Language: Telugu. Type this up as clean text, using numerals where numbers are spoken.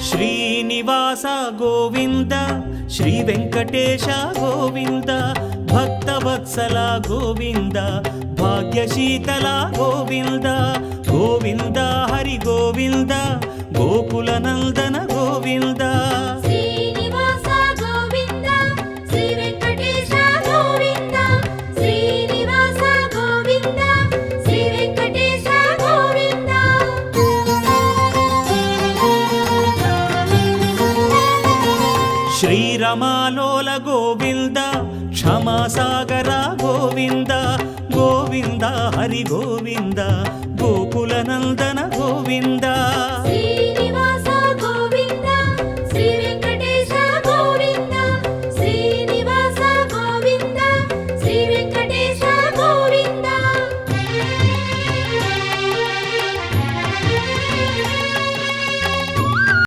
శ్రీనివాస గోవింద శ్రీ వెంకటేశ గోవింద భక్తవత్సల గోవింద భాగ్యశీతల గోవింద గోవింద హరి గోవింద గోకుల నందన గోవింద శ్రీనివాస గోవింద శ్రీ వెంకటేశ గోవింద శ్రీనివాస గోవింద శ్రీ వెంకటేశ గోవింద శ్రీరమాలోల గోవింద క్షమాసాగర గోవింద గోవింద హరి గోవింద గోకుల నందన గోవింద